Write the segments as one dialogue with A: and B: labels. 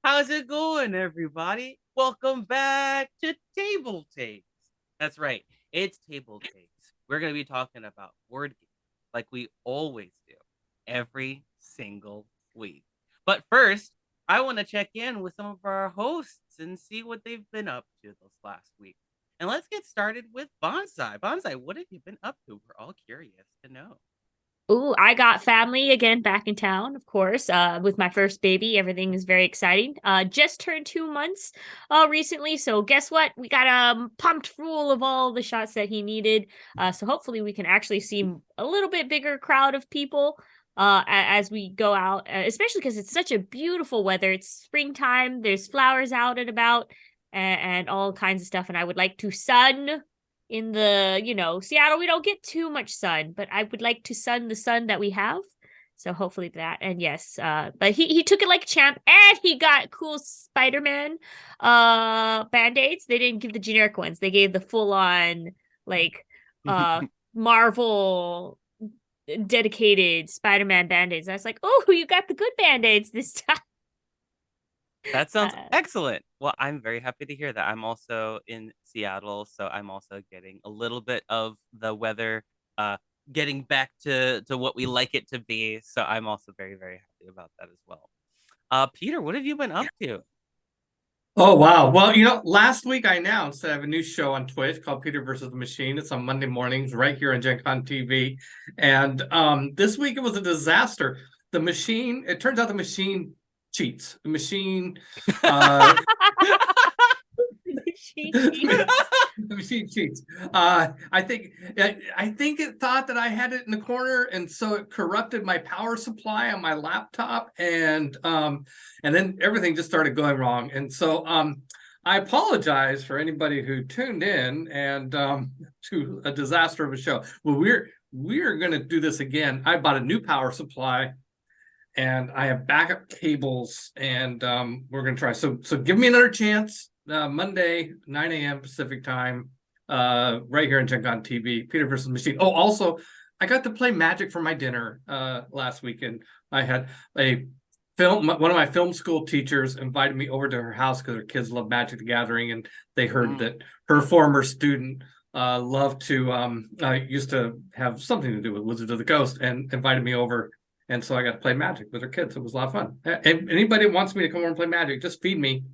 A: How's it going, everybody? Welcome back to Table Takes. That's right, it's Table Takes. We're going to be talking about board games like we always do, every single week. But first, I want to check in with some of our hosts and see what they've been up to this last week. And let's get started with Bonsai. Bonsai, what have you been up to? We're all curious to know.
B: Ooh, I got family again back in town, of course, with my first baby. Everything is very exciting. Just turned 2 months recently, so guess what? We got pumped full of all the shots that he needed. So hopefully we can actually see a little bit bigger crowd of people as we go out, especially because it's such a beautiful weather. It's springtime, there's flowers out and about and all kinds of stuff, and I would like to sun in Seattle, we don't get too much sun, but I would like to sun the sun that we have. So hopefully that. And yes, but he took it like a champ, and he got cool Spider-Man band-aids. They didn't give the generic ones. They gave the full-on like Marvel dedicated Spider-Man band-aids. I was like, "Oh, you got the good band-aids this time."
A: That sounds
B: Uh,
A: excellent. Well, I'm very happy to hear that. I'm also in Seattle, so I'm also getting a little bit of the weather uh getting back to what we like it to be. So I'm also very, very happy about that as well. Peter, what have you been up to?
C: Oh wow. Well, last week I announced that I have a new show on Twitch called Peter versus the Machine. It's on Monday mornings right here on Gen Con TV. And this week it was a disaster. It turns out the machine cheats. The machine uh
B: she cheats.
C: the machine cheats. I think it thought that I had it in the corner, and so it corrupted my power supply on my laptop, and then everything just started going wrong. And so I apologize for anybody who tuned in and to a disaster of a show. Well, we're going to do this again. I bought a new power supply and I have backup cables, and we're going to try. So give me another chance. Monday, 9 a.m. Pacific time, right here on Gen Con TV, Peter versus Machine. Oh, also, I got to play Magic for my dinner last weekend. I had one of my film school teachers invited me over to her house because her kids love Magic the Gathering, and they heard
A: Mm.
C: that her former student loved to used to have something to do with Wizards of the Coast, and invited me over. And so I got to play Magic with her kids. It was a lot of fun. Anybody that wants me to come over and play Magic, just feed me.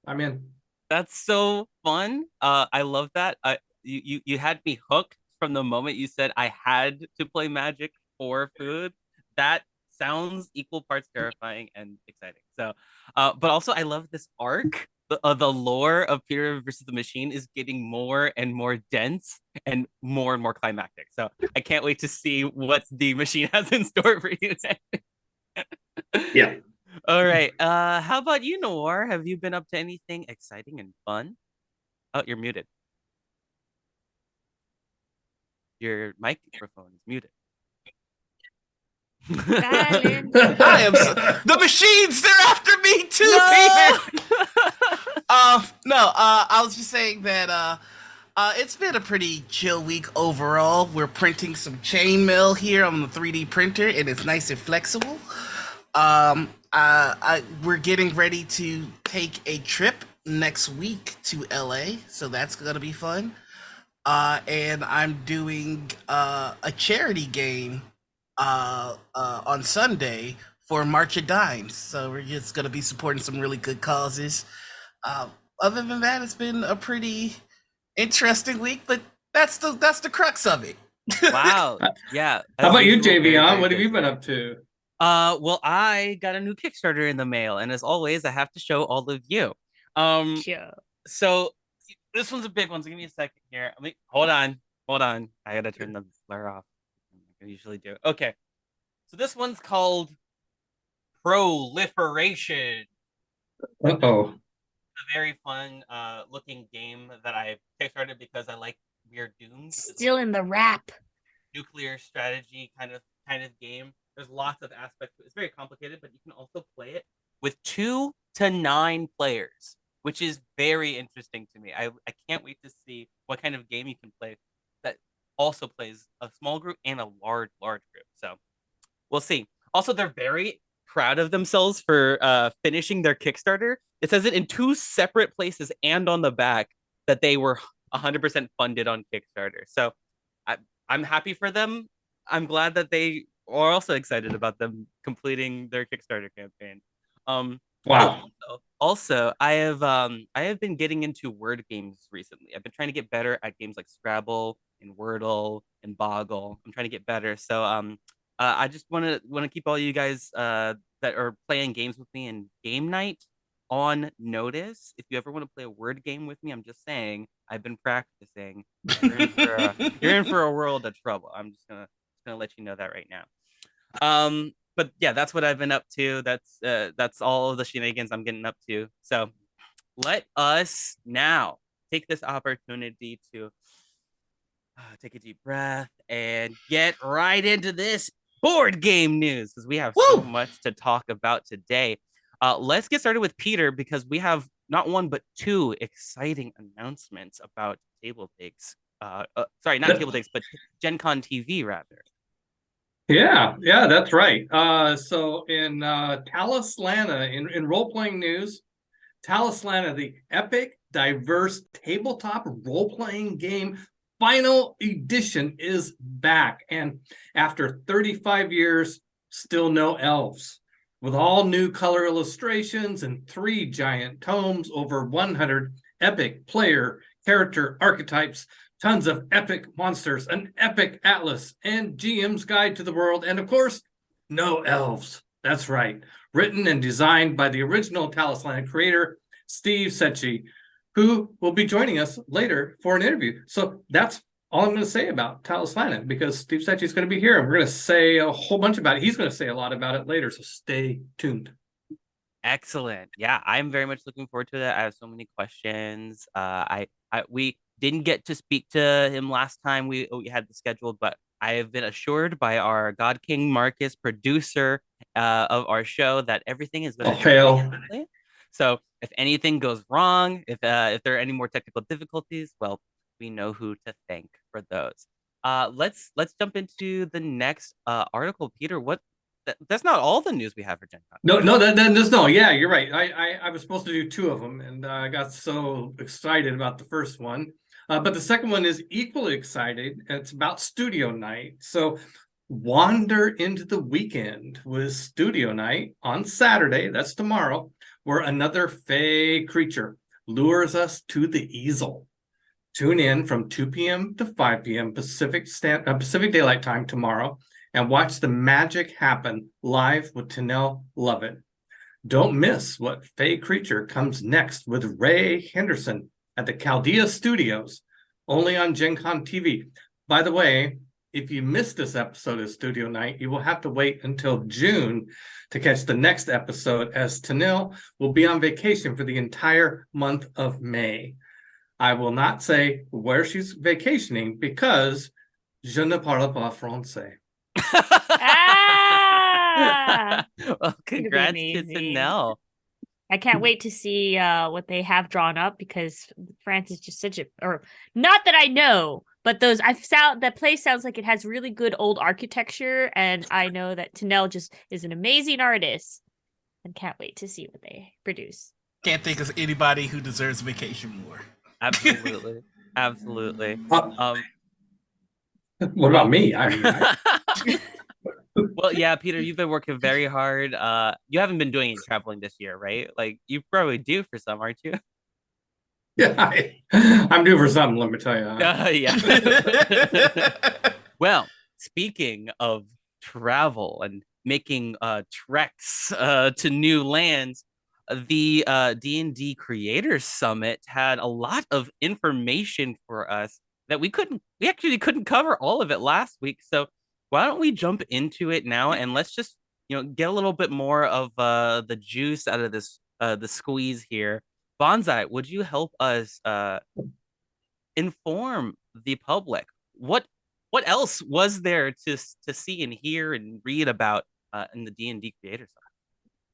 C: I'm in.
A: That's so fun. I love that. You had me hooked from the moment you said I had to play Magic for food. That sounds equal parts terrifying and exciting. So, but also I love this arc. The lore of Peter versus the Machine is getting more and more dense and more climactic. So I can't wait to see what the machine has in store for you.
C: Yeah.
A: All right. How about you, Noir? Have you been up to anything exciting and fun? Oh, you're muted. Your microphone is muted.
B: Silence.
D: The machines. They're after me too,
A: No!
D: Peter. No. I was just saying that. It's been a pretty chill week overall. We're printing some chainmail here on the 3D printer, and it's nice and flexible. We're getting ready to take a trip next week to LA, so that's gonna be fun. And I'm doing a charity game on Sunday for March of Dimes. So we're just gonna be supporting some really good causes. Uh, Other than that, it's been a pretty interesting week, but that's the crux of it.
A: Wow. Yeah.
C: How
A: As
C: about you,
A: usual, very,
C: JVon?
A: very
C: What have you
A: busy.
C: been up to?
A: Well, I got a new Kickstarter in the mail, and as always, I have to show all of you. Um,
B: Sure.
A: so this one's a big one, so give me a second here. Let me hold on. I gotta turn the blur off. I usually do. Okay. So this one's called Proliferation.
C: Uh-oh.
A: A very fun looking game that I kickstarted because I like weird dooms. It's like
B: Still in the wrap.
A: nuclear strategy kind of game. There's lots of aspects. It's very complicated, but you can also play it with 2 to 9 players, which is very interesting to me. I can't wait to see what kind of game you can play that also plays a small group and a large group. So we'll see. Also, they're very proud of themselves for finishing their Kickstarter. It says it in 2 separate places and on the back that they were 100% funded on Kickstarter. So I, I'm happy for them. I'm glad that they are also excited about them completing their Kickstarter campaign. Um,
C: Wow.
A: also, I have been getting into word games recently. I've been trying to get better at games like Scrabble and Wordle and Boggle. I'm trying to get better. So I just want to keep all you guys that are playing games with me in game night on notice. If you ever want to play a word game with me, I'm just saying I've been practicing. You're in for a world of trouble. I'm just gonna let you know that right now. But yeah, that's what I've been up to. That's all of the shenanigans I'm getting up to. So let us now take this opportunity to take a deep breath and get right into this board game news because we have so much to talk about today. Let's get started with Peter because we have not one but 2 exciting announcements about TableTakes. Sorry, not TableTakes, but Gen Con TV rather.
C: Yeah, that's right. So in Talislanta, in role-playing news, Talislanta, the epic, diverse tabletop role-playing game final edition is back. And after 35 years, still no elves. With all new color illustrations and 3 giant tomes, over 100 epic player character archetypes, tons of epic monsters, an epic atlas, and GM's Guide to the World, and of course, no elves. That's right. Written and designed by the original Talislanta creator, Steve Secchi, who will be joining us later for an interview. So that's all I'm going to say about Talislanta because Steve Secchi is going to be here and we're going to say a whole bunch about it. He's going to say a lot about it later, so stay tuned.
A: Excellent. Yeah, I'm very much looking forward to that. I have so many questions. We didn't get to speak to him last time we had the scheduled, but I have been assured by our God King Marcus, producer of our show, that everything is going to be. So if anything goes wrong, if there are any more technical difficulties, well, we know who to thank for those. Let's jump into the next article. Peter, that's not all the news we have for Gen Con.
C: No, there's no. Yeah, you're right. I was supposed to do 2 of them, and I got so excited about the first one. But the second one is equally exciting. It's about studio night. So wander into the weekend with studio night on Saturday. That's tomorrow, where another fey creature lures us to the easel. Tune in from 2 p.m. to 5 p.m. Pacific Daylight Time tomorrow and watch the magic happen live with Tanel Lovett. Don't miss what fey creature comes next with Ray Henderson at the Chaldea Studios, only on Gen Con TV. By the way, if you missed this episode of Studio Night, you will have to wait until June to catch the next episode, as Tanil will be on vacation for the entire month of May. I will not say where she's vacationing because je ne parle pas français.
A: Well, congrats to Tanel.
B: I can't wait to see what they have drawn up because France is just such a, or not that I know, but that place sounds like it has really good old architecture, and I know that Tanel just is an amazing artist, and can't wait to see what they produce.
D: Can't think of anybody who deserves vacation more.
A: Absolutely, absolutely.
C: What about me?
A: Well, yeah, Peter, you've been working very hard. You haven't been doing any traveling this year, right? Like you probably do for some, aren't you?
C: Yeah, I'm due for something. Let me tell you.
A: Yeah. Well, speaking of travel and making treks to new lands, the D&D Creators Summit had a lot of information for us that we actually couldn't cover all of it last week. So why don't we jump into it now and let's just get a little bit more of the juice out of this the squeeze here. Bonsai, would you help us inform the public what else was there to see and hear and read about in the D&D Creators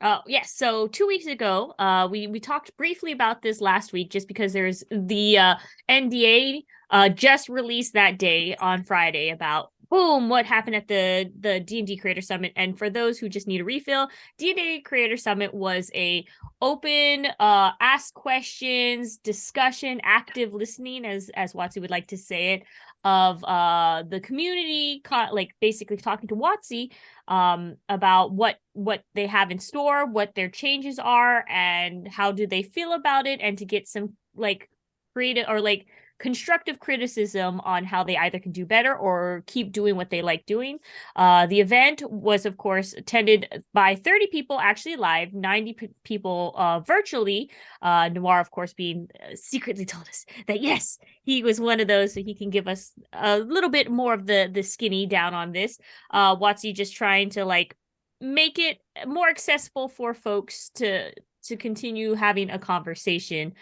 A: Summit?
B: Yes. So 2 weeks ago, we talked briefly about this last week, just because there's the NDA just released that day on Friday about boom, what happened at the D&D Creator Summit. And for those who just need a refill, D&D Creator Summit was a open ask questions, discussion, active listening, as Watsy would like to say it, of the community, like basically talking to Watsy about what they have in store, what their changes are, and how do they feel about it, and to get some like creative or like constructive criticism on how they either can do better or keep doing what they like doing. The event was, of course, attended by 30 people actually live, 90 people virtually. Noir, of course, being secretly told us that yes, he was one of those, so he can give us a little bit more of the skinny down on this. Watsy just trying to like make it more accessible for folks to continue having a conversation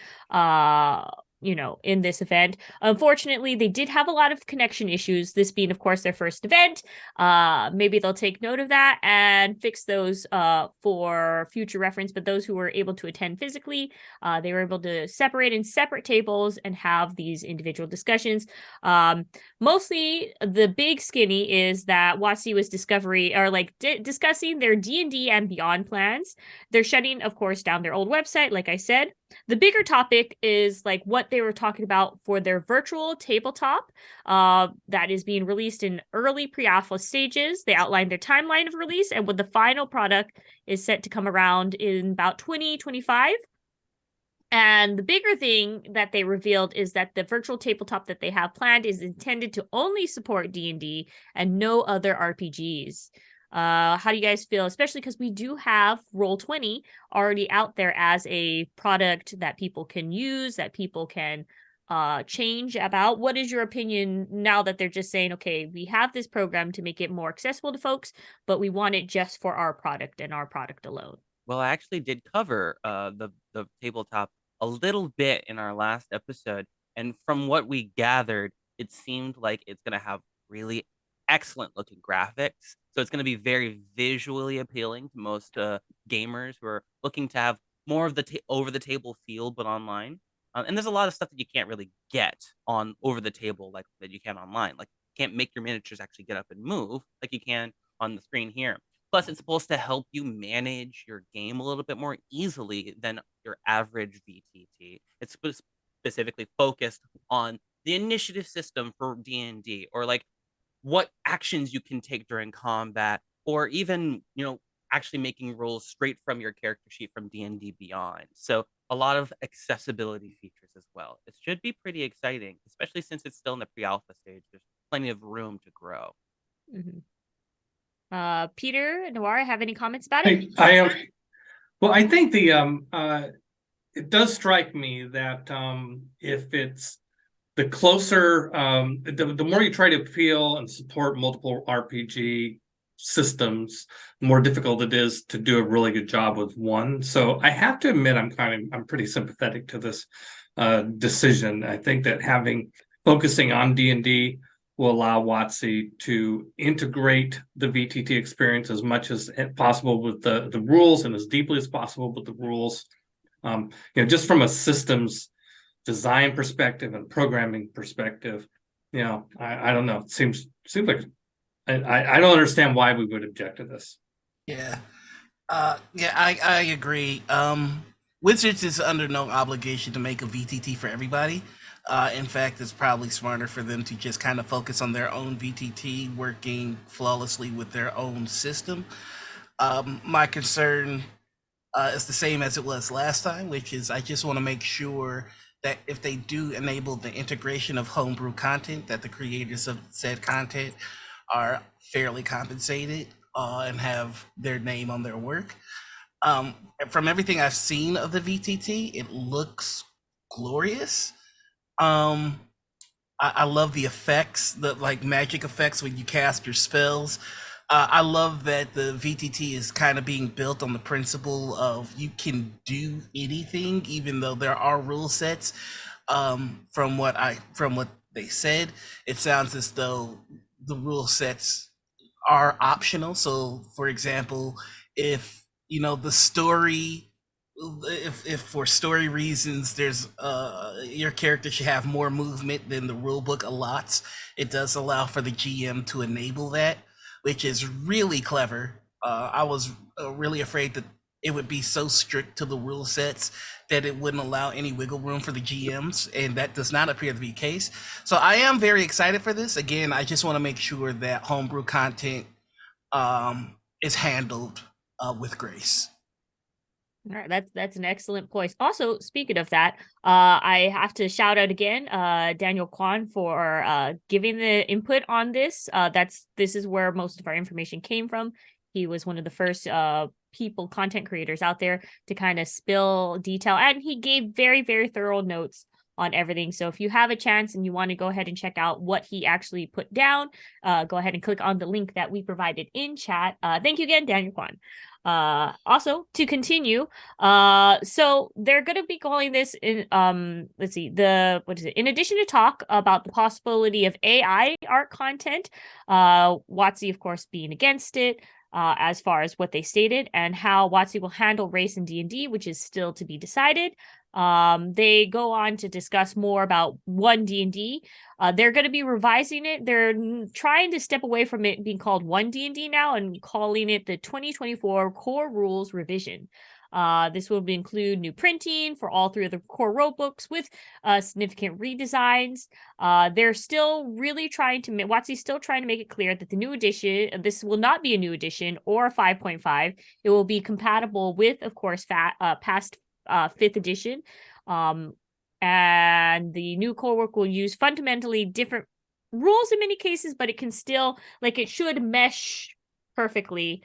B: in this event. Unfortunately, they did have a lot of connection issues, this being, of course, their first event. Maybe they'll take note of that and fix those for future reference. But those who were able to attend physically, they were able to separate in separate tables and have these individual discussions. Mostly, the big skinny is that Watsy was discussing their D&D and Beyond plans. They're shutting, of course, down their old website, like I said. The bigger topic is like what they were talking about for their virtual tabletop that is being released in early pre-alpha stages. They outlined their timeline of release and what the final product is set to come around in about 2025. And the bigger thing that they revealed is that the virtual tabletop that they have planned is intended to only support D&D and no other RPGs. How do you guys feel? Especially because we do have Roll20 already out there as a product that people can use, that people can change about. What is your opinion now that they're just saying, okay, we have this program to make it more accessible to folks, but we want it just for our product and our product alone?
A: Well, I actually did cover the tabletop a little bit in our last episode, and from what we gathered, it seemed like it's going to have really excellent looking graphics. So it's going to be very visually appealing to most gamers who are looking to have more of the over the table feel, but online. And there's a lot of stuff that you can't really get on over the table like that you can online. Like you can't make your miniatures actually get up and move like you can on the screen here. Plus, it's supposed to help you manage your game a little bit more easily than your average VTT. It's specifically focused on the initiative system for D&D, or like what actions you can take during combat, or even, actually making rolls straight from your character sheet from D&D Beyond. So a lot of accessibility features as well. It should be pretty exciting, especially since it's still in the pre-alpha stage. There's plenty of room to grow.
B: Mm-hmm. Peter, Noir, have any comments about it?
C: I am. Well, I think it does strike me that if it's the closer, the more you try to appeal and support multiple RPG systems, the more difficult it is to do a really good job with one. So I have to admit, I'm pretty sympathetic to this decision. I think that focusing on D&D will allow Watsy to integrate the VTT experience as much as possible with the rules, and as deeply as possible with the rules. Just from a systems design perspective and programming perspective, I don't know. It seems like I don't understand why we would object to this.
D: Yeah. I agree. Wizards is under no obligation to make a VTT for everybody. In fact, it's probably smarter for them to just kind of focus on their own VTT working flawlessly with their own system. My concern is the same as it was last time, which is I just want to make sure that if they do enable the integration of homebrew content, that the creators of said content are fairly compensated and have their name on their work. From everything I've seen of the VTT, it looks glorious. I love the effects, the like magic effects when you cast your spells. I love that the VTT is kind of being built on the principle of you can do anything, even though there are rule sets. From what they said, it sounds as though the rule sets are optional. So, for example, if the story if for story reasons there's your character should have more movement than the rulebook allots, it does allow for the GM to enable that, which is really clever. I was really afraid that it would be so strict to the rule sets that it wouldn't allow any wiggle room for the GMs, and that does not appear to be the case. So I am very excited for this. Again, I just want to make sure that homebrew content is handled with grace.
B: All right, that's an excellent point. Also, speaking of that, I have to shout out again, Daniel Kwan for giving the input on this. This is where most of our information came from. He was one of the first content creators out there to kind of spill detail, and he gave very, very thorough notes on everything. So if you have a chance and you want to go ahead and check out what he actually put down, go ahead and click on the link that we provided in chat. Thank you again, Daniel Kwan. Also to continue, so they're going to be calling this in let's see, in addition to talk about the possibility of AI art content, WotC of course being against it, as far as what they stated and how WotC will handle race in D&D, which is still to be decided. They go on to discuss more about one D&D. They're going to be revising it. They're trying to step away from it being called one D&D now and calling it the 2024 Core Rules Revision. This will include new printing for all three of the core rulebooks with significant redesigns. They're still really WotC's still trying to make it clear that the new edition, this will not be a new edition or a 5.5. It will be compatible with, of course, past 5th edition. And the new core work will use fundamentally different rules in many cases, but it can still, it should mesh perfectly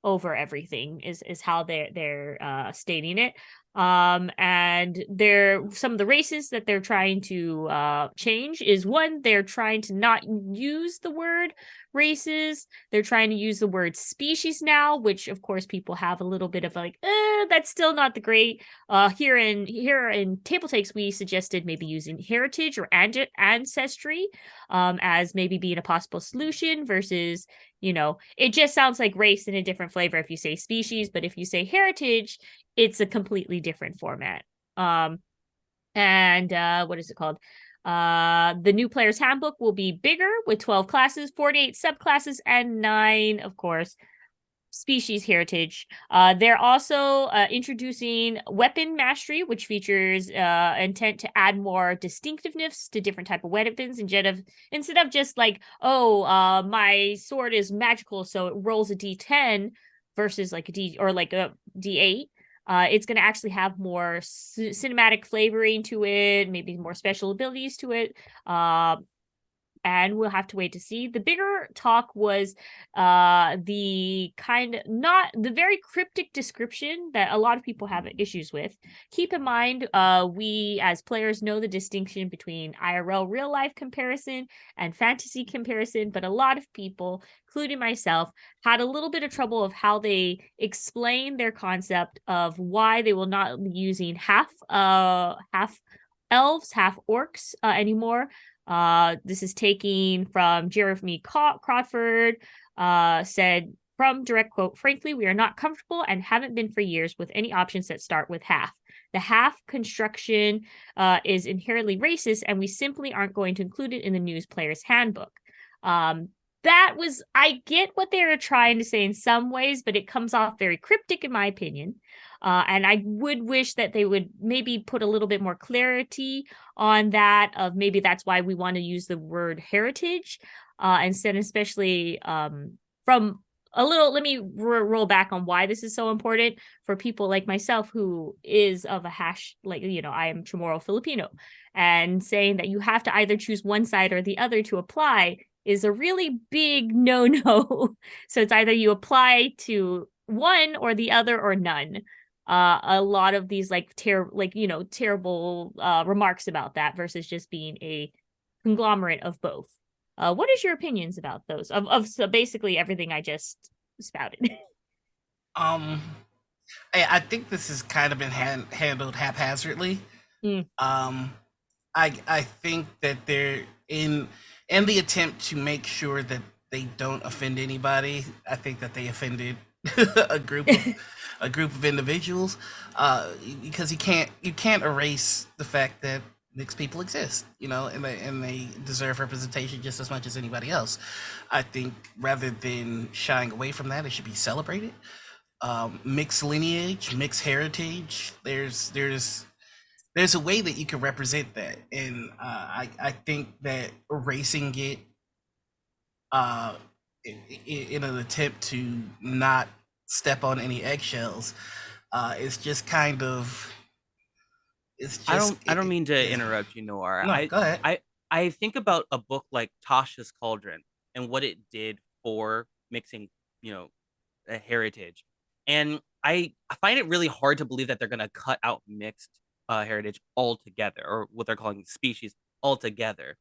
B: over everything is how they're stating it. And some of the races that they're trying to change is, one, they're trying to not use the word races. They're trying to use the word species now, which of course people have a little bit of that's still not the great. Here in TableTakes, we suggested maybe using heritage or ancestry as maybe being a possible solution versus, it just sounds like race in a different flavor if you say species, but if you say heritage, it's a completely different format. And what is it called? The new player's handbook will be bigger with 12 classes, 48 subclasses, and 9, of course, species heritage. They're also introducing weapon mastery, which features intent to add more distinctiveness to different type of weapons instead of just my sword is magical, so it rolls a D10 versus a D8. It's going to actually have more cinematic flavoring to it, maybe more special abilities to it. And we'll have to wait to see. The bigger talk was the very cryptic description that a lot of people have issues with. Keep in mind, we as players know the distinction between IRL real life comparison and fantasy comparison, but a lot of people, including myself, had a little bit of trouble of how they explain their concept of why they will not be using half elves, half orcs anymore. This is taking from Jeremy Crawford, said, from direct quote, "Frankly, we are not comfortable and haven't been for years with any options that start with half. The half construction is inherently racist, and we simply aren't going to include it in the news player's handbook." I get what they were trying to say in some ways, but it comes off very cryptic in my opinion. And I would wish that they would maybe put a little bit more clarity on that, of maybe that's why we want to use the word heritage instead, especially from a little, let me roll back on why this is so important for people like myself, who is of a I am Chamorro Filipino, and saying that you have to either choose one side or the other to apply is a really big no-no. So it's either you apply to one or the other or none. A lot of these terrible remarks about that versus just being a conglomerate of both. What is your opinions about those of so basically everything I just spouted?
D: I think this has kind of been handled haphazardly. I think that they're in the attempt to make sure that they don't offend anybody. I think that they offended a group of individuals, because you can't erase the fact that mixed people exist, and they deserve representation just as much as anybody else. I think rather than shying away from that, it should be celebrated. Mixed lineage, mixed heritage. There's a way that you can represent that, and I think that erasing it uh, in an attempt to not step on any eggshells is just kind of it's just
A: I don't mean to
D: yeah.
A: interrupt you, Noir.
D: No, go ahead.
A: I think about a book like Tasha's Cauldron and what it did for mixing, a heritage. And I find it really hard to believe that they're going to cut out mixed heritage altogether, or what they're calling species altogether.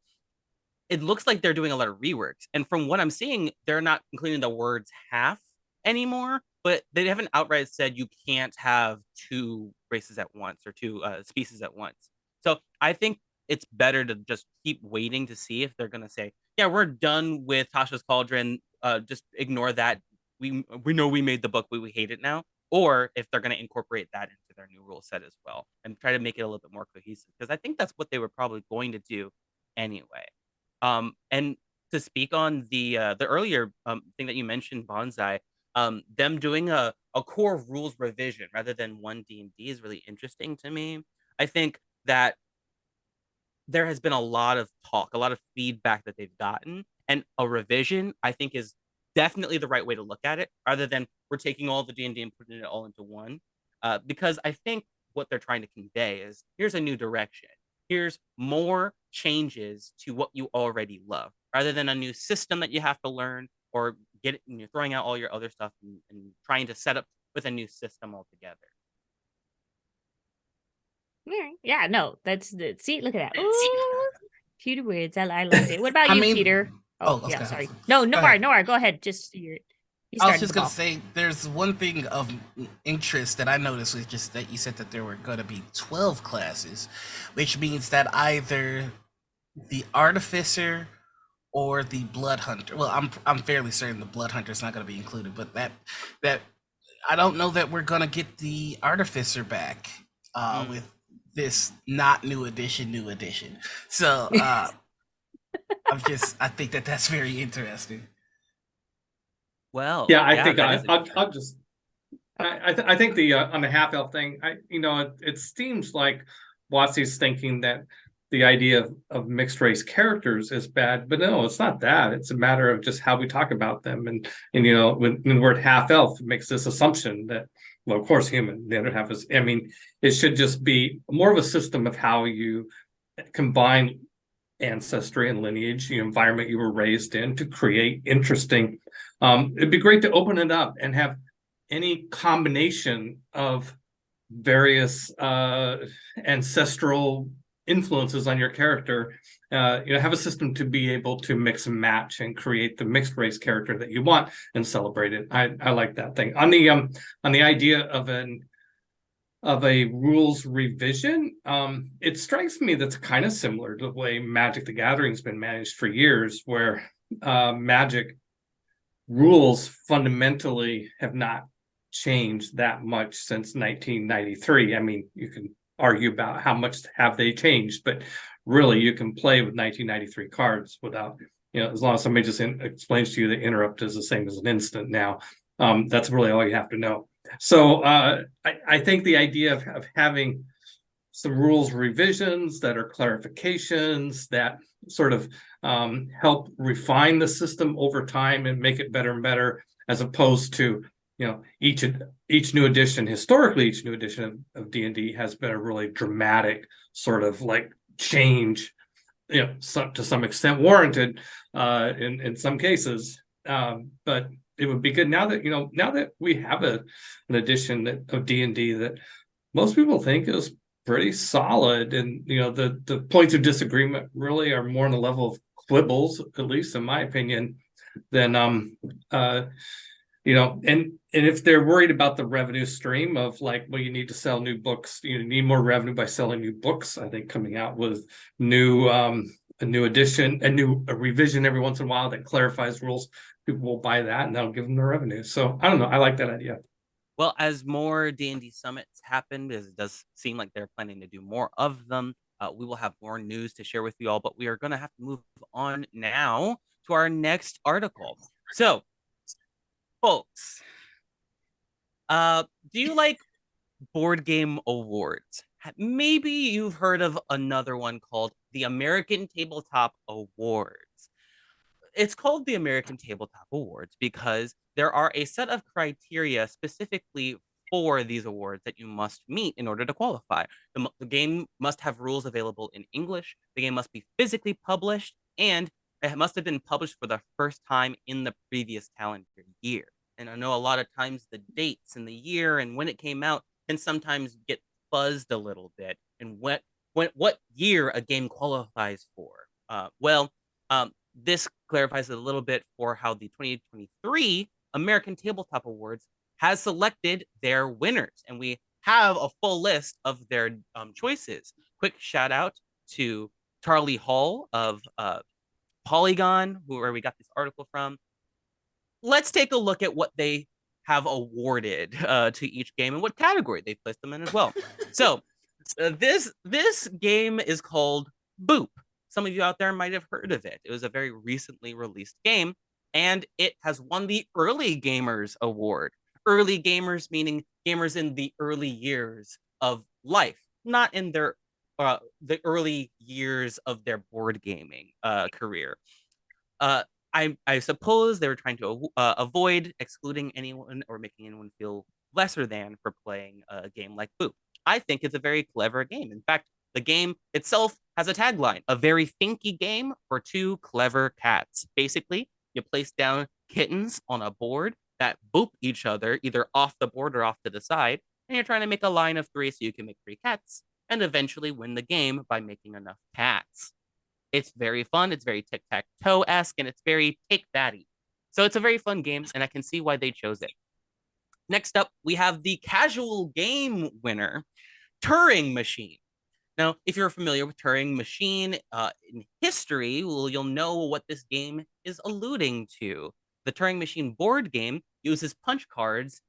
A: It looks like they're doing a lot of reworks. And from what I'm seeing, they're not including the words half anymore, but they haven't outright said you can't have two races at once or two species at once. So I think it's better to just keep waiting to see if they're going to say, yeah, we're done with Tasha's Cauldron. Just ignore that. We know we made the book, we hate it now. Or if they're going to incorporate that into their new rule set as well and try to make it a little bit more cohesive. Because I think that's what they were probably going to do anyway. And to speak on the earlier thing that you mentioned, Bonsai, them doing a core rules revision rather than one D&D is really interesting to me. I think that there has been a lot of talk, a lot of feedback that they've gotten, and a revision I think is definitely the right way to look at it, rather than we're taking all the D&D and putting it all into one. Because I think what they're trying to convey is here's a new direction. Here's more changes to what you already love, rather than a new system that you have to learn or you're throwing out all your other stuff and trying to set up with a new system altogether.
B: Yeah, no, that's the see. Look at that. Ooh, cute words. I loved it. What about you, Peter? Oh, yeah. Sorry. No, Noir. Go ahead. Just you
D: I was just gonna say, there's one thing of interest that I noticed was just that you said that there were gonna be 12 classes, which means that either the artificer or the blood hunter. Well, I'm fairly certain the blood hunter is not gonna be included, but that I don't know that we're gonna get the artificer back with this not new edition. So I think that's very interesting.
A: Well,
C: yeah, I think
A: that is
C: I'll just I think the on the half elf thing, it seems like Watsy's thinking that the idea of mixed race characters is bad, but no, it's not that. It's a matter of just how we talk about them, and when the word half elf makes this assumption that, well, of course, human. The other half is, it should just be more of a system of how you combine ancestry and lineage, the environment you were raised in, to create interesting. It'd be great to open it up and have any combination of various ancestral influences on your character. Have a system to be able to mix and match and create the mixed race character that you want and celebrate it. I like that thing. On the idea of a rules revision, it strikes me that's kind of similar to the way Magic the Gathering's been managed for years, where Magic rules fundamentally have not changed that much since 1993. You can argue about how much have they changed, but really you can play with 1993 cards without, as long as somebody just explains to you that interrupt is the same as an instant now. That's really all you have to know. So I think the idea of having some rules revisions that are clarifications that sort of help refine the system over time and make it better and better, as opposed to, each new edition, historically, each new edition of D&D has been a really dramatic sort of like change, to some extent warranted in some cases. But it would be good now that we have an edition of D&D that most people think is pretty solid, and the points of disagreement really are more on the level of quibbles, at least in my opinion, than and if they're worried about the revenue stream of like, well, you need to sell new books, you need more revenue by selling new books. I think coming out with new a new edition, a revision every once in a while that clarifies rules. People will buy that, and that'll give them the revenue. So I don't know. I like that idea.
A: Well, as more D&D summits happen, as it does seem like they're planning to do more of them, we will have more news to share with you all. But we are going to have to move on now to our next article. So, folks, do you like board game awards? Maybe you've heard of another one called the American Tabletop Awards. It's called the American Tabletop Awards because there are a set of criteria specifically for these awards that you must meet in order to qualify. The game must have rules available in English, the game must be physically published, and it must have been published for the first time in the previous calendar year. And I know a lot of times the dates and the year and when it came out can sometimes get buzzed a little bit and what year a game qualifies for. This clarifies it a little bit for how the 2023 American Tabletop Awards has selected their winners. And we have a full list of their choices. Quick shout out to Charlie Hall of Polygon, where we got this article from. Let's take a look at what they have awarded to each game and what category they placed them in as well. So this game is called Boop. Some of you out there might have heard of it. It was a very recently released game, and it has won the Early Gamers Award. Early gamers meaning gamers in the early years of life, not in their the early years of their board gaming career. I suppose they were trying to avoid excluding anyone or making anyone feel lesser than for playing a game like Boop. I think it's a very clever game. In fact, the game itself has a tagline, a very thinky game for two clever cats. Basically, you place down kittens on a board that boop each other, either off the board or off to the side, and you're trying to make a line of three so you can make three cats, and eventually win the game by making enough cats. It's very fun, it's very tic-tac-toe-esque, and it's very take-thatty. So it's a very fun game, and I can see why they chose it. Next up, we have the casual game winner, Turing Machine. Now, if you're familiar with Turing Machine in history, well, you'll know what this game is alluding to. The Turing Machine board game uses punch cards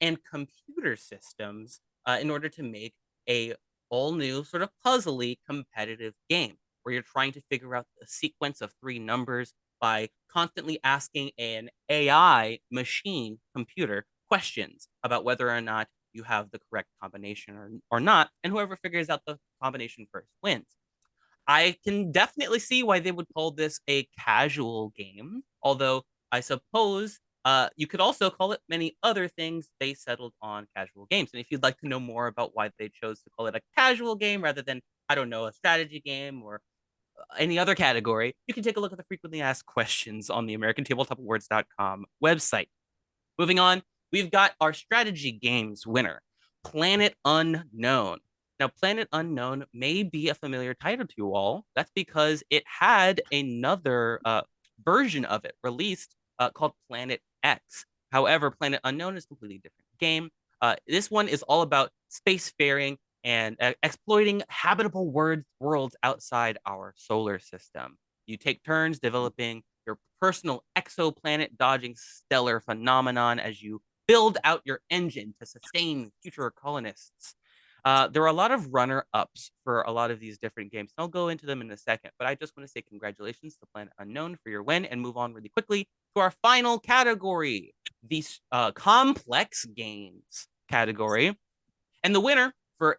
A: and computer systems in order to make a all new sort of puzzly competitive game where you're trying to figure out the sequence of three numbers by constantly asking an AI machine computer questions about whether or not you have the correct combination or not, and whoever figures out the combination first wins. I can definitely see why they would call this a casual game, although I suppose you could also call it many other things. They settled on casual games. And if you'd like to know more about why they chose to call it a casual game rather than, I don't know, a strategy game or any other category, you can take a look at the frequently asked questions on the AmericanTabletopAwards.com website. Moving on, we've got our strategy games winner, Planet Unknown. Now, Planet Unknown may be a familiar title to you all. That's because it had another version of it released called Planet X. However, Planet Unknown is a completely different game. This one is all about spacefaring and exploiting habitable worlds outside our solar system. You take turns developing your personal exoplanet dodging stellar phenomenon as you build out your engine to sustain future colonists. There are a lot of runner-ups for a lot of these different games. I'll go into them in a second, but I just want to say congratulations to Planet Unknown for your win and move on really quickly to our final category, the complex games category. And the winner for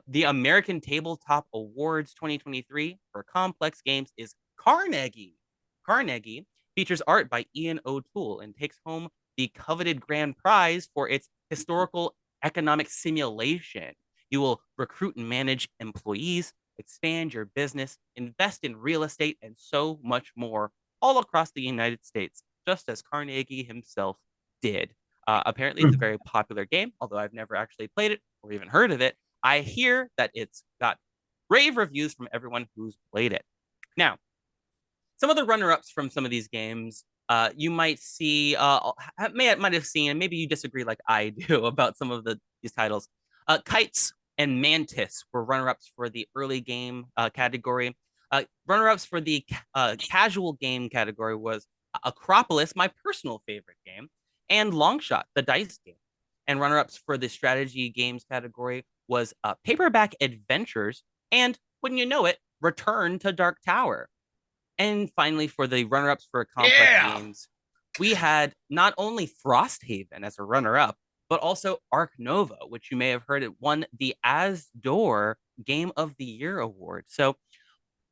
A: the American Tabletop Awards 2023 for complex games is Carnegie. Carnegie features art by Ian O'Toole and takes home the coveted grand prize for its historical economic simulation. You will recruit and manage employees, expand your business, invest in real estate, and so much more, all across the United States, just as Carnegie himself did. Apparently, it's a very popular game, although I've never actually played it or even heard of it. I hear that it's got rave reviews from everyone who's played it. Now, some of the runner-ups from some of these games you might see, might have seen, and maybe you disagree like I do about some of these titles. Kites and Mantis were runner-ups for the early game category. Runner-ups for the casual game category was Acropolis, my personal favorite game, and Longshot, the dice game. And runner-ups for the strategy games category was Paperback Adventures and, wouldn't you know it, Return to Dark Tower. And finally, for the runner-ups for complex games, we had not only Frosthaven as a runner-up, but also Ark Nova, which you may have heard it won the Asdor Game of the Year award. So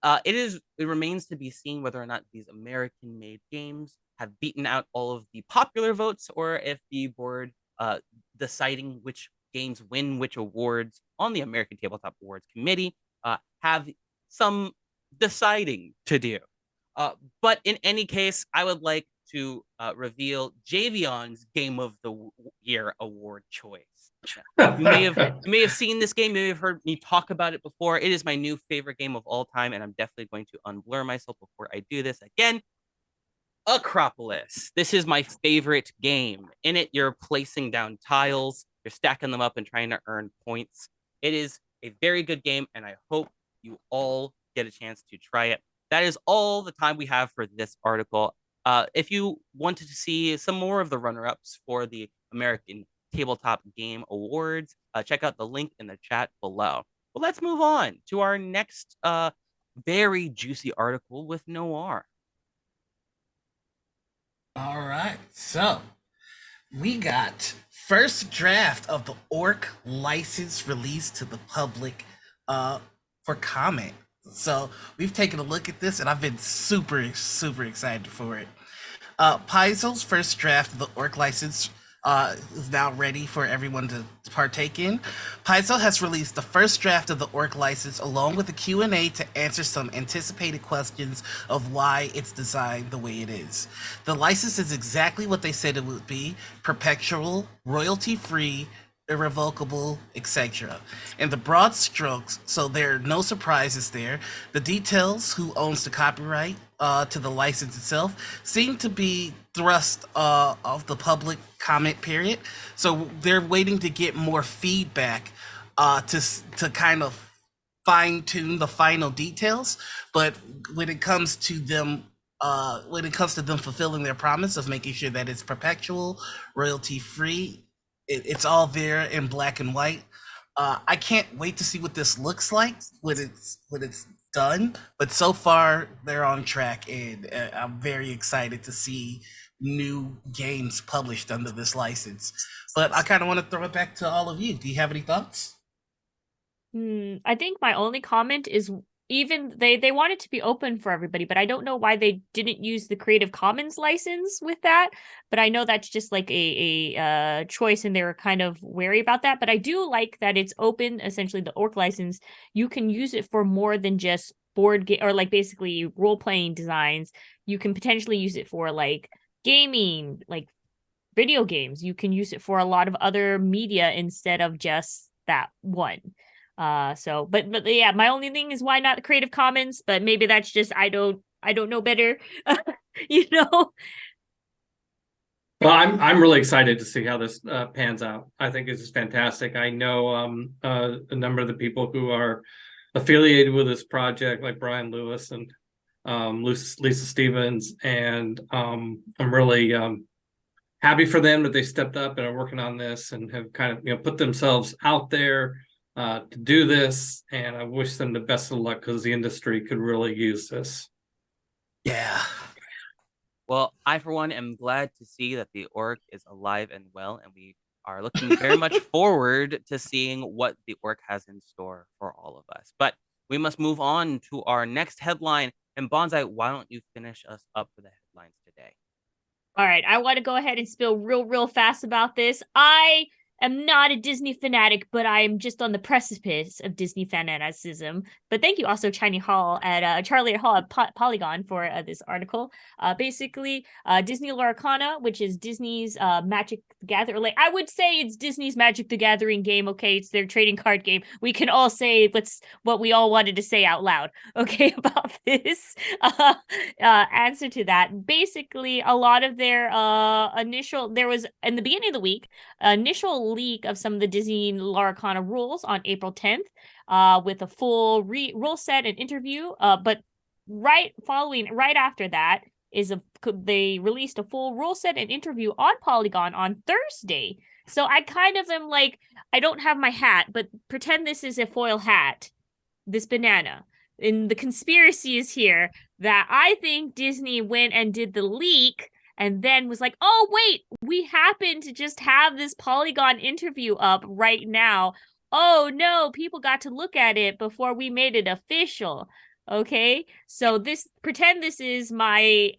A: it remains to be seen whether or not these American-made games have beaten out all of the popular votes, or if the board deciding which games win which awards on the American Tabletop Awards Committee have some deciding to do. But in any case, I would like to reveal Javion's Game of the Year award choice. You may have seen this game. You may have heard me talk about it before. It is my new favorite game of all time, and I'm definitely going to unblur myself before I do this again. Acropolis. This is my favorite game. In it, you're placing down tiles, you're stacking them up and trying to earn points. It is a very good game, and I hope you all get a chance to try it. That is all the time we have for this article. If you wanted to see some more of the runner-ups for the American Tabletop Game Awards, check out the link in the chat below. But let's move on to our next very juicy article with Noir.
D: All right, so we got first draft of the Orc license released to the public for comment. So we've taken a look at this, and I've been super excited for it. Paizo's first draft of the Orc license is now ready for everyone to partake in. Paizo has released the first draft of the Orc license along with a Q&A to answer some anticipated questions of why it's designed the way it is. The license is exactly what they said it would be: perpetual, royalty-free, irrevocable, etc. In the broad strokes, so there are no surprises there. The details, who owns the copyright to the license itself, seem to be thrust of the public comment period. So they're waiting to get more feedback to kind of fine tune the final details. But when it comes to them fulfilling their promise of making sure that it's perpetual, royalty free, it's all there in black and white. I can't wait to see what this looks like when it's done. But so far, they're on track, and I'm very excited to see new games published under this license. But I kind of want to throw it back to all of you. Do you have any thoughts?
B: I think my only comment is, even they want it to be open for everybody, but I don't know why they didn't use the Creative Commons license with that. But I know that's just like a choice, and they were kind of wary about that. But I do like that it's open. Essentially, the Orc license, you can use it for more than just board game or like basically role playing designs. You can potentially use it for like gaming, like video games. You can use it for a lot of other media instead of just that one. But yeah, my only thing is why not the Creative Commons, but maybe that's just I don't know better. you know.
C: Well, I'm really excited to see how this pans out. I think this is fantastic. I know a number of the people who are affiliated with this project, like Brian Lewis and Lisa Stevens, and I'm really happy for them that they stepped up and are working on this and have kind of put themselves out there to do this, and I wish them the best of luck because the industry could really use this.
D: Yeah.
A: Well, I, for one, am glad to see that the Orc is alive and well, and we are looking very much forward to seeing what the Orc has in store for all of us. But we must move on to our next headline. And Bonsai, why don't you finish us up for the headlines today?
B: All right, I want to go ahead and spill real fast about this. I am not a Disney fanatic, but I am just on the precipice of Disney fanaticism. But thank you also Charlie Hall at Polygon for this article. Basically, Disney Lorcana, which is Disney's Magic the Gathering. Like, I would say it's Disney's Magic the Gathering game. Okay, it's their trading card game. We can all say what we all wanted to say out loud. Okay, about this answer to that. Basically, a lot of their there was in the beginning of the week initial leak of some of the Disney Lorcana rules on April 10th, with a full rule set and interview. But right after that they released a full rule set and interview on Polygon on Thursday. So I kind of am like, I don't have my hat, but pretend this is a foil hat, this banana. And the conspiracy is here that I think Disney went and did the leak and then was like, oh, wait, we happen to just have this Polygon interview up right now. Oh, no, people got to look at it before we made it official. Okay, so pretend this is my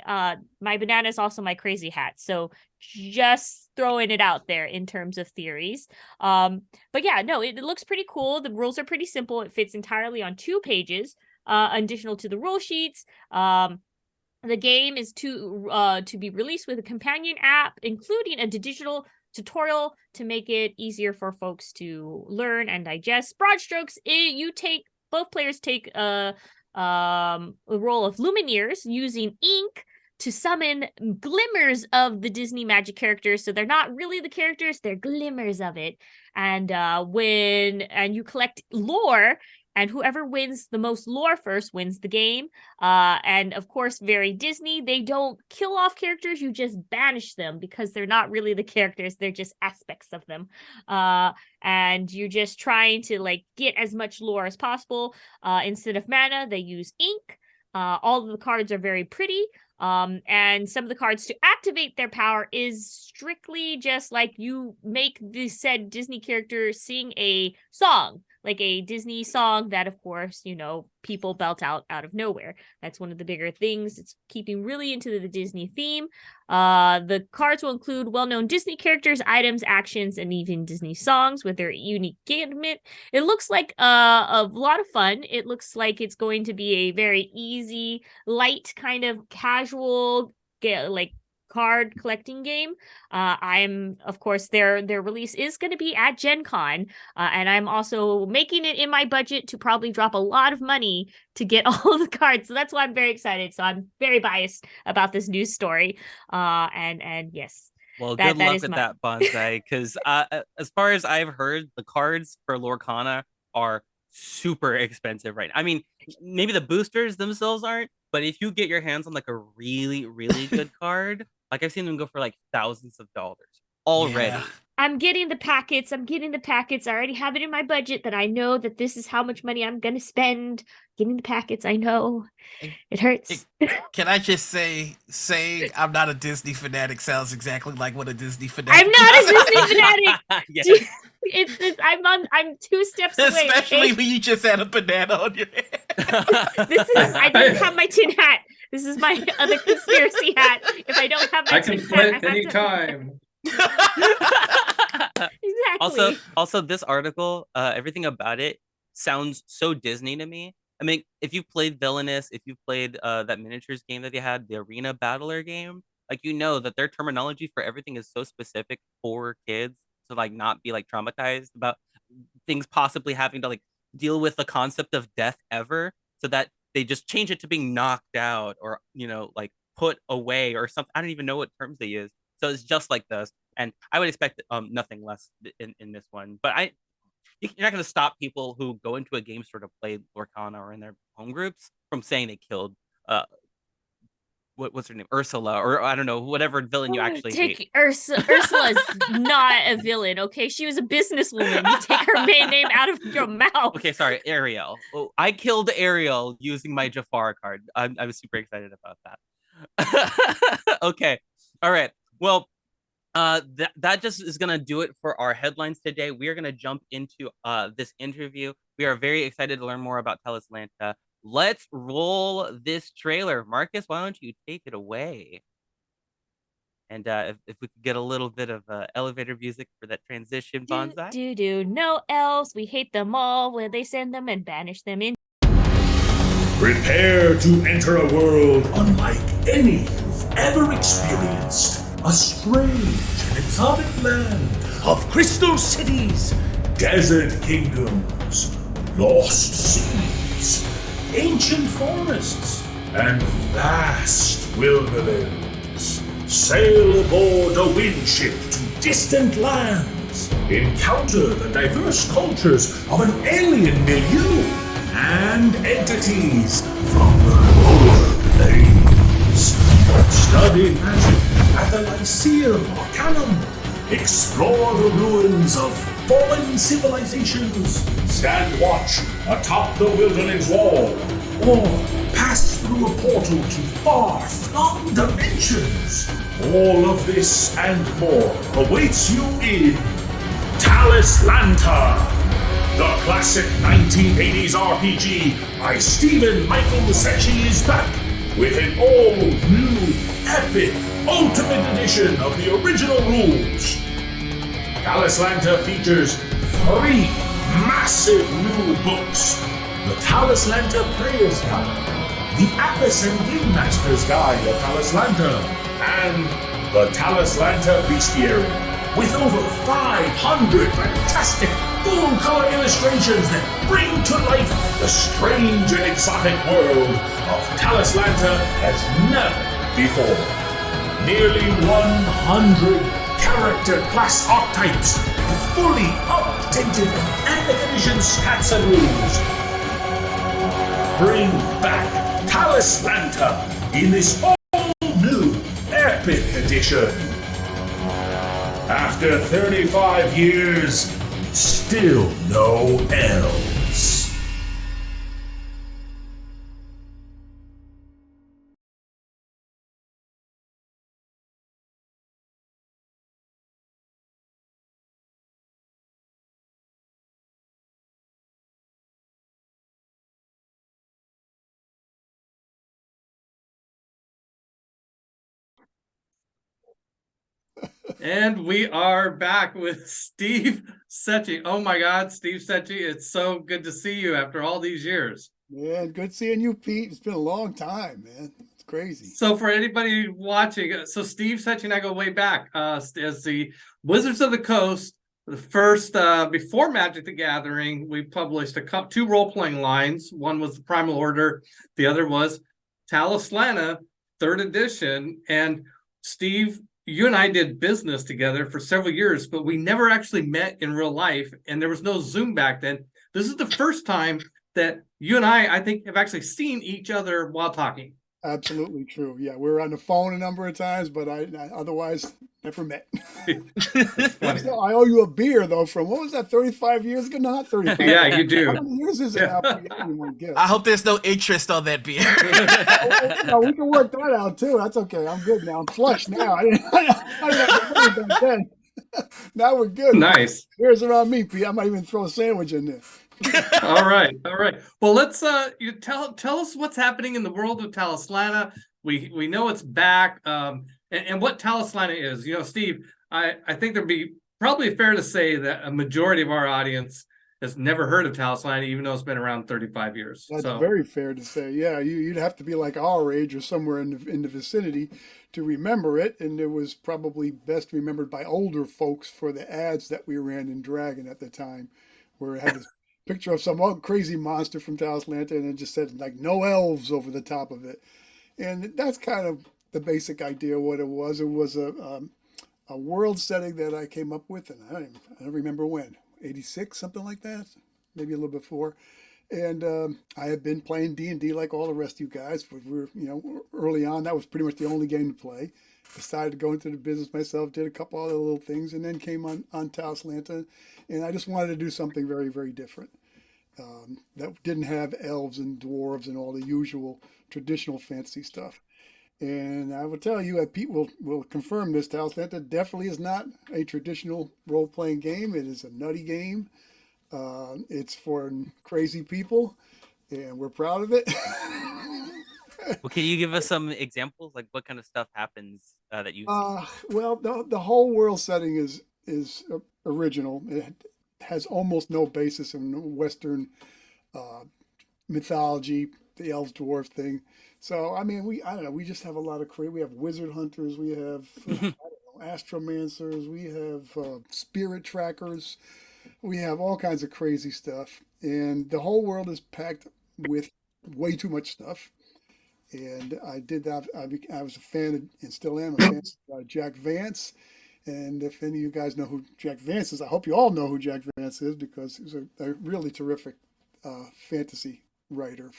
B: banana is also my crazy hat. So just throwing it out there in terms of theories. But yeah, no, it looks pretty cool. The rules are pretty simple. It fits entirely on 2 pages, additional to the rule sheets. The game is to be released with a companion app, including a digital tutorial to make it easier for folks to learn and digest. Broad strokes, both players take a role of Lumineers using ink to summon glimmers of the Disney magic characters. So they're not really the characters, they're glimmers of it. And you collect lore, and whoever wins the most lore first wins the game. And of course, very Disney, they don't kill off characters, you just banish them because they're not really the characters, they're just aspects of them. And you're just trying to like get as much lore as possible. Instead of mana, they use ink. All of the cards are very pretty. And some of the cards to activate their power is strictly just like you make the said Disney character sing a song, like a Disney song that, of course, people belt out of nowhere. That's one of the bigger things. It's keeping really into the Disney theme. The cards will include well-known Disney characters, items, actions, and even Disney songs with their unique gimmick. It looks like a lot of fun. It looks like it's going to be a very easy, light, kind of casual, like card collecting game. I'm, of course, their release is going to be at Gen Con, and I'm also making it in my budget to probably drop a lot of money to get all the cards. So that's why I'm very excited. So I'm very biased about this news story. And yes.
A: Well, good luck with that, Bonsai, because as far as I've heard, the cards for Lorcana are super expensive right now. I mean, maybe the boosters themselves aren't, but if you get your hands on like a really, really good card, like I've seen them go for like thousands of dollars already. Yeah.
B: I'm getting the packets. I already have it in my budget that I know that this is how much money I'm going to spend. Getting the packets, I know. It hurts.
D: Can I just say I'm not a Disney fanatic sounds exactly like what a Disney fanatic
B: I'm not a Disney fanatic. Yes. I'm 2 steps away.
D: Especially when you just had a banana on your head.
B: I didn't have my tin hat. This is my other conspiracy hat. If I don't have my tin hat,
C: I can quit anytime.
B: Exactly.
A: Also, this article, everything about it sounds so Disney to me. I mean, if you've played Villainous, if you've played that miniatures game that they had, the Arena Battler game, like that their terminology for everything is so specific for kids to like not be like traumatized about things possibly having to like deal with the concept of death ever, so that they just change it to being knocked out or like put away or something. I don't even know what terms they use. So it's just like this, and I would expect nothing less in this one. But you're not going to stop people who go into a game store to play Lorcana or in their home groups from saying they killed what's her name, Ursula, or I don't know, whatever villain you actually hate.
B: Ursula's not a villain, okay? She was a businesswoman. You take her main name out of your mouth.
A: Okay, sorry, Ariel. Well, I killed Ariel using my Jafar card. I was super excited about that. Okay, all right. Well, that just is gonna do it for our headlines today. We are gonna jump into this interview. We are very excited to learn more about Talislanta. Let's roll this trailer. Marcus, why don't you take it away? And if we could get a little bit of elevator music for that transition, Bonsai.
B: No elves. We hate them all. Where they send them and banish them in.
E: Prepare to enter a world unlike any you've ever experienced. A strange and exotic land of crystal cities, desert kingdoms, lost seas, ancient forests, and vast wilderness. Sail aboard a wind ship to distant lands encounter the diverse cultures of an alien milieu and entities from the lower planes. Study magic at the Lyceum Arcanum. Explore the ruins of fallen civilizations. Stand watch atop the wilderness wall. Or pass through a portal to far-flung dimensions. All of this and more awaits you in Talislanta, the classic 1980s RPG by Stephen Michael Secchi is back with an all-new, epic, ultimate edition of the original rules. Talislanta features 3 massive new books: the Talislanta Player's Guide, the Atlas and Game Master's Guide of Talislanta, and the Talislanta Bestiary, with over 500 fantastic full-color illustrations that bring to life the strange and exotic world of Talislanta as never before. Nearly 100 character class archetypes, fully updated epic edition stats and rules. Bring back Talislanta in this all-new epic edition. After 35 years, still no elves.
C: And we are back with Steve Secchi. Oh my God, Steve Secchi, it's so good to see you after all these years.
F: Man, good seeing you, Pete. It's been a long time, man. It's crazy.
C: So for anybody watching, so Steve Secchi and I go way back as the Wizards of the Coast. The first, before Magic the Gathering, we published 2 role-playing lines. One was the Primal Order. The other was Talislanta, 3rd edition. And Steve, you and I did business together for several years, but we never actually met in real life, and there was no Zoom back then. This is the first time that you and I think, have actually seen each other while talking.
F: Absolutely true. Yeah, we were on the phone a number of times, but I otherwise never met.
C: Funny.
F: I owe you a beer, though, from, what was that, 35 years ago? Not 35.
C: Yeah, you do.
F: How many years is it now? I guess.
D: I hope there's no interest on that beer.
F: No, we can work that out, too. That's okay. I'm good now. I'm flush now. I didn't have to back then. Now we're good.
C: Nice.
F: Beers around me, Pete. I might even throw a sandwich in there.
C: All right. Well, let's you tell us what's happening in the world of Talislanta. We know it's back, and what Talislanta is. You know, Steve, I think there'd be probably fair to say that a majority of our audience has never heard of Talislanta, even though it's been around 35 years.
F: That's very fair to say. Yeah, you'd have to be like our age or somewhere in the vicinity to remember it, and it was probably best remembered by older folks for the ads that we ran in Dragon at the time, where it had this picture of some crazy monster from Talislanta, and it just said like "no elves" over the top of it, and that's kind of the basic idea of what it was. It was a world setting that I came up with, and I don't remember when, 86, something like that, maybe a little before. And I had been playing D&D like all the rest of you guys. We were, early on, that was pretty much the only game to play. Decided to go into the business myself, did a couple other little things, and then came on Talislanta. And I just wanted to do something very, very different. That didn't have elves and dwarves and all the usual traditional fantasy stuff. And I will tell you, Pete will confirm this, Talislanta definitely is not a traditional role-playing game. It is a nutty game. It's for crazy people, and we're proud of it.
A: Well, can you give us some examples, like what kind of stuff happens that you see?
F: Well, the whole world setting is original. It has almost no basis in Western mythology, the elves dwarf thing. So I mean, I don't know. We just have a lot of we have wizard hunters. We have astromancers. We have spirit trackers. We have all kinds of crazy stuff, and the whole world is packed with way too much stuff. And I did that. I was a fan, and still am a fan of Jack Vance, And if any of you guys know who Jack Vance is, I hope you all know who Jack Vance is because he was a really terrific fantasy writer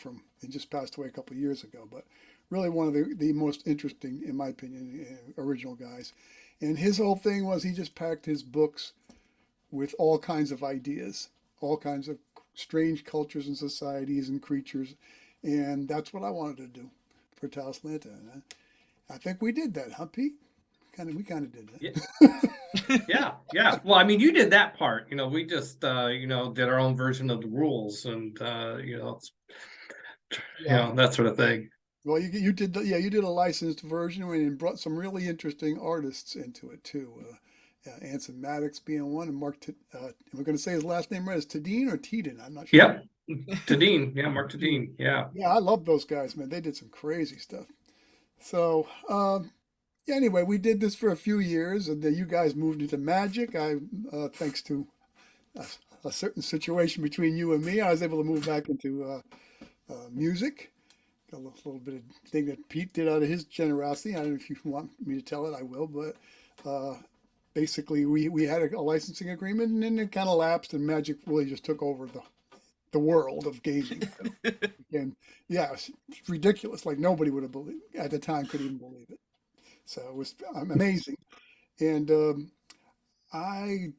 F: he just passed away a couple of years ago, but really one of the most interesting, in my opinion, original guys. And his whole thing was he just packed his books with all kinds of ideas, all kinds of strange cultures and societies and creatures. And that's what I wanted to do for Talislanta. And I think we did that, huh, Pete? We kind of did that.
C: Yeah. Well, I mean, you did that part. We just did our own version of the rules, and that sort of thing.
F: Well, you did you did a licensed version and brought some really interesting artists into it too. Anson Maddox being one, and we're going to say his last name right. Is Tadine or Teden? I'm not sure.
C: Yep, Tadine. Yeah, Mark Tadine. Yeah.
F: Yeah, I love those guys, man. They did some crazy stuff. So, anyway, we did this for a few years, and then you guys moved into Magic. Thanks to a certain situation between you and me, I was able to move back into music. Got a little bit of thing that Pete did out of his generosity. I don't know if you want me to tell it, I will. But basically, we had a licensing agreement, and then it kind of lapsed, and Magic really just took over the world of gaming. And yeah, it's ridiculous. Like nobody would have believed at the time, could even believe it. So it was amazing. And I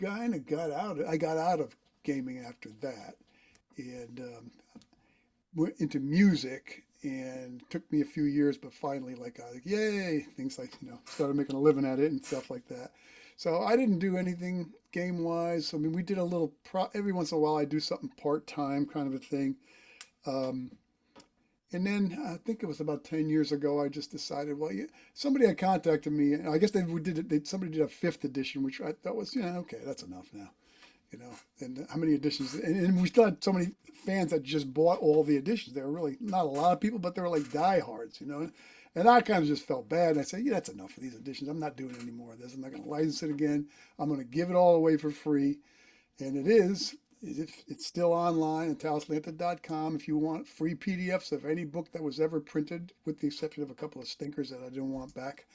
F: kind of got out. I got out of gaming after that, and went into music. And it took me a few years, but finally, like, I was like, yay! Things like started making a living at it and stuff like that. So I didn't do anything game wise. I mean, we did a little every once in a while. I do something part time, kind of a thing. Um, and then I think it was about 10 years ago, I just decided, well, somebody had contacted me, and I guess somebody did a fifth edition, which I thought was, okay, that's enough now, and how many editions, and we still had so many fans that just bought all the editions. There were really not a lot of people, but they were like diehards, and I kind of just felt bad. And I said, yeah, that's enough of these editions. I'm not doing any more of this. I'm not going to license it again. I'm going to give it all away for free. And it's still online at talislanta.com if you want free PDFs of any book that was ever printed, with the exception of a couple of stinkers that I didn't want back.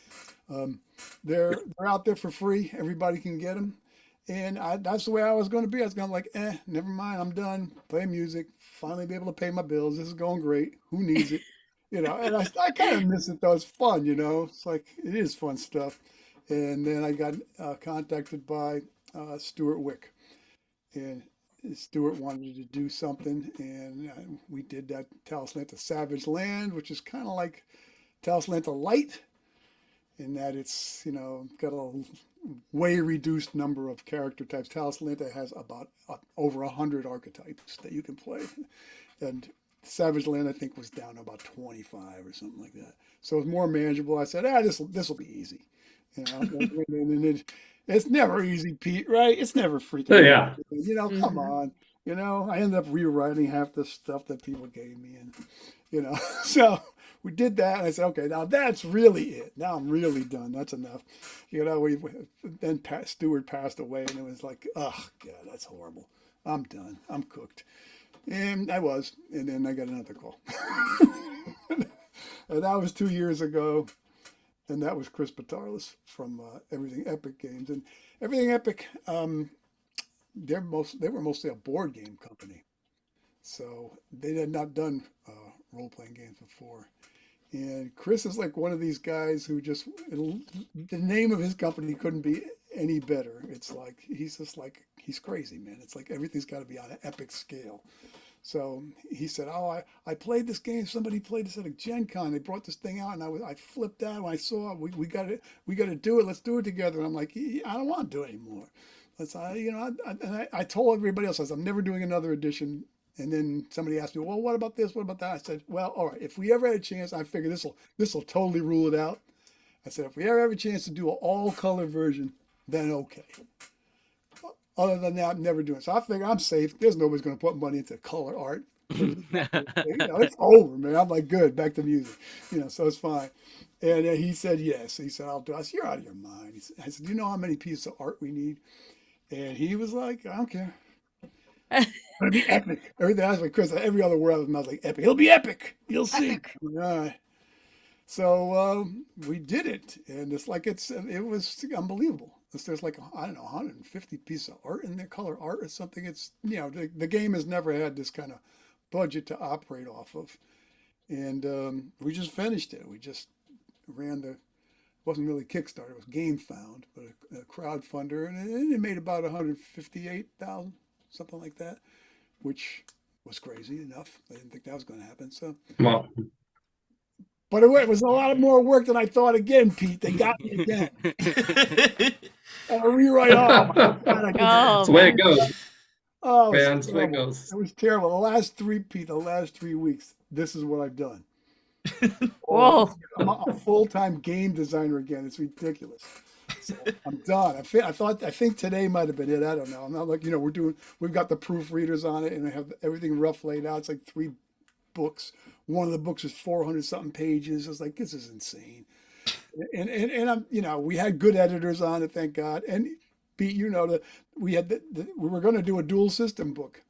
F: They're out there for free. Everybody can get them. And that's the way I was going to be. I was going to never mind. I'm done. Play music. Finally be able to pay my bills. This is going great. Who needs it? And I kind of miss it though. It's fun, It's like, it is fun stuff. And then I got contacted by Stuart Wick. And Stuart wanted to do something. And we did that Talislanta Savage Land, which is kind of like Talislanta Light, in that it's, got a way reduced number of character types. Talislanta has about over 100 archetypes that you can play. And Savage Land, I think, was down to about 25 or something like that. So it's more manageable. I said, this will be easy. And it's never easy, Pete, right? It's never freaking easy. Come on. I ended up rewriting half the stuff that people gave me. And, so we did that. And I said, okay, now that's really it. Now I'm really done. That's enough. Then Stuart passed away, and it was like, oh, God, that's horrible. I'm done. I'm cooked. And I was, and then I got another call. And that was 2 years ago. And that was Chris Batarlis from Everything Epic Games. And Everything Epic, they were mostly a board game company. So they had not done role-playing games before. And Chris is like one of these guys who just, the name of his company couldn't be any better. It's like, he's crazy, man. It's like everything's got to be on an epic scale. So he said, I played this game. Somebody played this at a Gen Con. They brought this thing out, and I flipped out when I saw it. We got to do it. Let's do it together. And I'm like, I don't want to do it anymore. I told everybody else, I said, I'm never doing another edition. And then somebody asked me, well, what about this? What about that? I said, well, all right, if we ever had a chance, I figure this will totally rule it out. I said, if we ever have a chance to do an all-color version, then okay. Other than that, I'm never doing it. So I figure I'm safe. There's nobody's going to put money into color art. It's over, man. I'm like, good, back to music. So it's fine. And he said, yes. He said, I'll do it. I said, you're out of your mind. I said, do you know how many pieces of art we need? And he was like, I don't care. It'll be epic. Everything I was like, Chris, every other word I was like, epic. It'll be epic. You'll see. Epic. All right. So we did it, and it was unbelievable. There's like, I don't know, 150 pieces of art in there, color art or something. It's, the game has never had this kind of budget to operate off of, and we just finished it. We just ran the, wasn't really Kickstarter, it was GameFound, but a crowdfunder, and it made about 158,000, something like that, which was crazy enough. I didn't think that was going to happen. So,
C: Well,
F: but it was a lot more work than I thought. Again, Pete, they got me again. Rewrite. Oh my God, I could,
B: Oh
C: it's the way it
B: man.
C: goes,
F: oh, it was
C: man. It's the way it
F: terrible.
C: goes.
F: It was terrible. The last 3 weeks, this is what I've done. Oh,
B: Whoa.
F: I'm a full-time game designer again. It's ridiculous. So I'm done. I think today might have been it. I don't know. I'm not like, we've got the proofreaders on it, and I have everything rough laid out. It's like 3 books. One of the books is 400 something pages. It's like, this is insane. And I'm, we had good editors on it, thank God. And Pete, we had we were going to do a dual system book,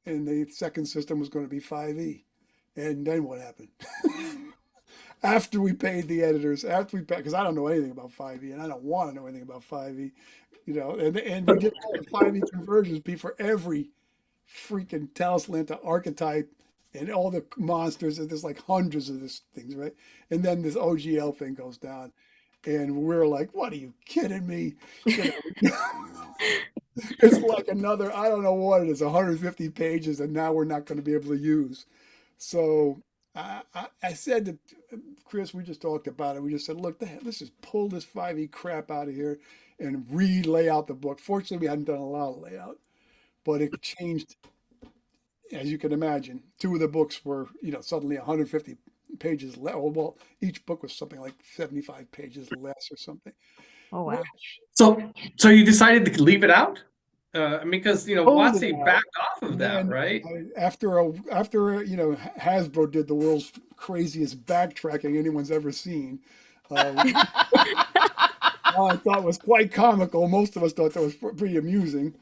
F: and the second system was going to be 5e. And then what happened? After we paid the editors, because I don't know anything about 5e, and I don't want to know anything about 5e, and we did all the 5e conversions, Pete, for every freaking Talislanta archetype and all the monsters, and there's like hundreds of these things, right? And then this OGL thing goes down, and we're like, "What, are you kidding me?" It's like another, I don't know what it is, 150 pages, and now we're not going to be able to use. So I said to Chris, we just talked about it. We just said, look, let's just pull this 5e crap out of here and re-lay out the book. Fortunately, we hadn't done a lot of layout, but it changed, as you can imagine. 2 of the books were, suddenly 150 pages less. Well, each book was something like 75 pages less or something.
B: Oh wow.
F: Which
C: So you decided to leave it out? Because
F: pulled it
C: Watsy
F: out.
C: backed off of
F: And
C: that,
F: then
C: right?
F: after Hasbro did the world's craziest backtracking anyone's ever seen, I thought was quite comical. Most of us thought that was pretty amusing,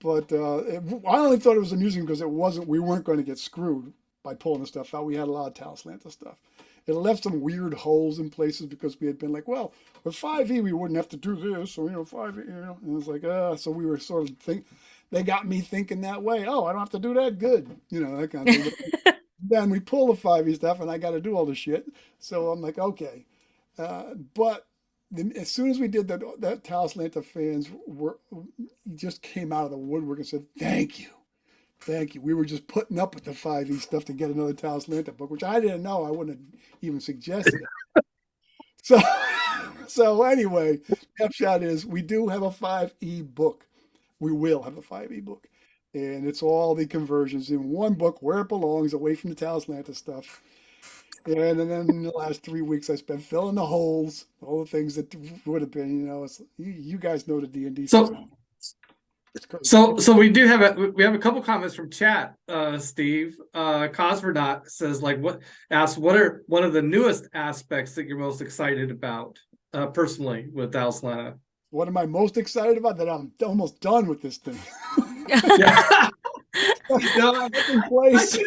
F: but I only thought it was amusing because we weren't going to get screwed by pulling the stuff out. We had a lot of Talislanta stuff. It left some weird holes in places because we had been like, well, with 5e we wouldn't have to do this, so 5e, and it was like, so we were sort of they got me thinking that way. Oh, I don't have to do that. Good, that kind of thing. Then we pull the 5e stuff, and I got to do all the shit. So I'm like, okay, but as soon as we did that Talislanta fans just came out of the woodwork and said, thank you. Thank you. We were just putting up with the 5e stuff to get another Talislanta book, which I didn't know. I wouldn't have even suggested it. So, so anyway, snapshot is we do have a 5e book. We will have a 5e book. And it's all the conversions in one book where it belongs, away from the Talislanta stuff. And then in the last 3 weeks, I spent filling the holes, all the things that would have been, you guys know the D&D system.
C: So we have a couple comments from chat. Steve Cosmonaut says, what are one of the newest aspects that you're most excited about personally with Talislanta?
F: What am I most excited about? That I'm almost done with this thing.
C: Yeah.
F: Second place.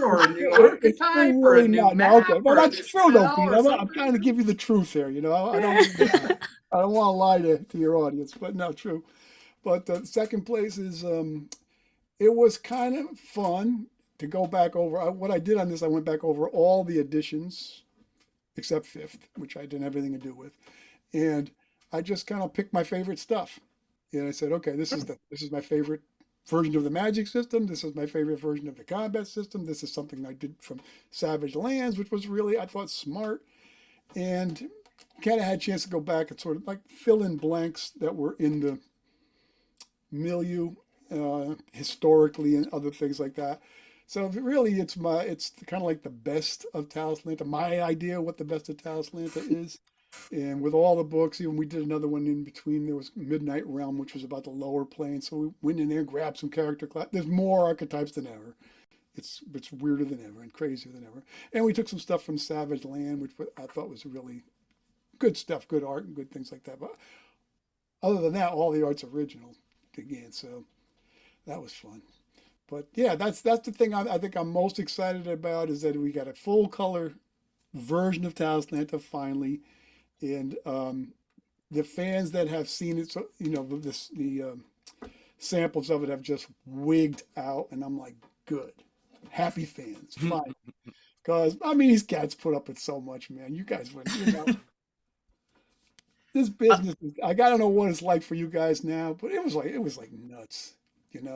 C: Or a new archetype or a new map.
F: Okay. Well, that's true though, Pete. I'm trying to give you the truth here. I don't want to lie to your audience, but no, true. But the second place is it was kind of fun to go back over what I did on this. I went back over all the editions except 5th, which I didn't have anything to do with, and I just kind of picked my favorite stuff. And I said, okay, this is my favorite version of the magic system. This is my favorite version of the combat system. This is something I did from Savage Lands, which was really, I thought, smart. And kind of had a chance to go back and sort of like fill in blanks that were in the milieu historically and other things like that. So really, it's kind of like the best of Talislanta. My idea what the best of Talislanta is. And with all the books, even we did another one in between. There was Midnight Realm, which was about the lower plane. So we went in there, grabbed some character class. There's more archetypes than ever. It's weirder than ever and crazier than ever. And we took some stuff from Savage Land, which I thought was really good stuff, good art and good things like that. But other than that, all the art's original again. So that was fun. But yeah, that's the thing I think I'm most excited about is that we got a full color version of Talislanta finally, and the fans that have seen it, so the samples of it have just wigged out, and I'm like, good, happy fans, fine. Because I mean, these cats put up with so much, man. You guys wouldn't. This business I don't know what it's like for you guys now, but it was like nuts, you know.